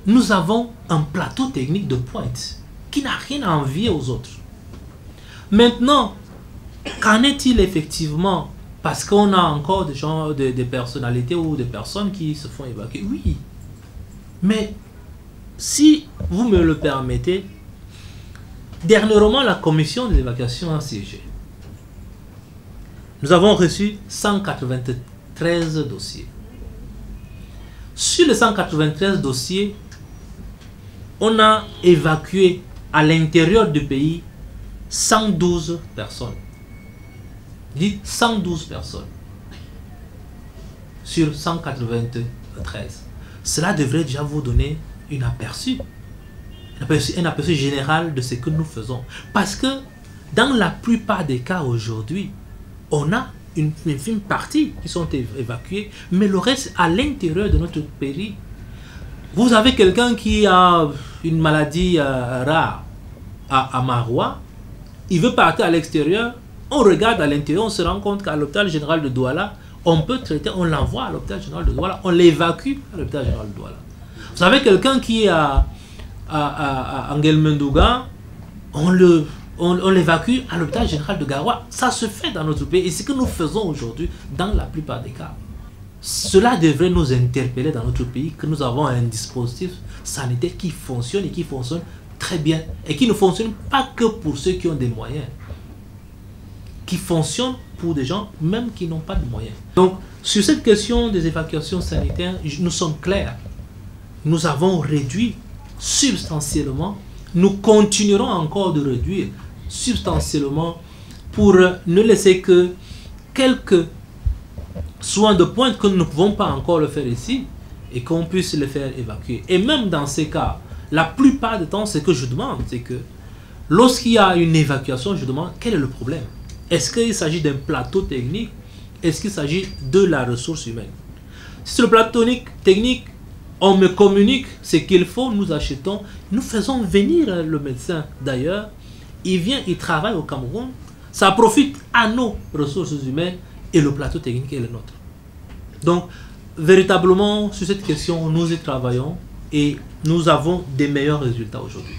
nous avons un plateau technique de pointe qui n'a rien à envier aux autres. Maintenant, qu'en est-il effectivement? Parce qu'on a encore des gens, des personnalités ou des personnes qui se font évacuer. Oui. Mais si vous me le permettez, dernièrement, la commission de l'évacuation a siégé. Nous avons reçu 193 dossiers. Sur les 193 dossiers, on a évacué à l'intérieur du pays 112 personnes. Dites 112 personnes sur 193. Cela devrait déjà vous donner un aperçu général de ce que nous faisons. Parce que dans la plupart des cas aujourd'hui, on a une infime partie qui sont évacués, mais le reste à l'intérieur de notre pays. Vous avez quelqu'un qui a une maladie rare à Maroua, il veut partir à l'extérieur, on regarde à l'intérieur, on se rend compte qu'à l'hôpital général de Douala, on peut traiter, on l'envoie à l'hôpital général de Douala, on l'évacue à l'hôpital général de Douala. Vous avez quelqu'un qui est à Nguelmendouga, on l'évacue à l'hôpital général de Garoua. Ça se fait dans notre pays et c'est ce que nous faisons aujourd'hui dans la plupart des cas. Cela devrait nous interpeller dans notre pays que nous avons un dispositif sanitaire qui fonctionne et qui fonctionne très bien et qui ne fonctionne pas que pour ceux qui ont des moyens, qui fonctionne pour des gens même qui n'ont pas de moyens. Donc sur cette question des évacuations sanitaires, nous sommes clairs. Nous avons réduit substantiellement, nous continuerons encore de réduire substantiellement pour ne laisser que quelques soins de pointe que nous ne pouvons pas encore le faire ici et qu'on puisse le faire évacuer. Et même dans ces cas, la plupart du temps, ce que je demande, c'est que lorsqu'il y a une évacuation, je demande quel est le problème. Est-ce qu'il s'agit d'un plateau technique? Est-ce qu'il s'agit de la ressource humaine? Si sur le plateau technique, on me communique ce qu'il faut, nous achetons, nous faisons venir le médecin d'ailleurs, il vient, il travaille au Cameroun, ça profite à nos ressources humaines et le plateau technique est le nôtre. Donc, véritablement, sur cette question, nous y travaillons et nous avons des meilleurs résultats aujourd'hui.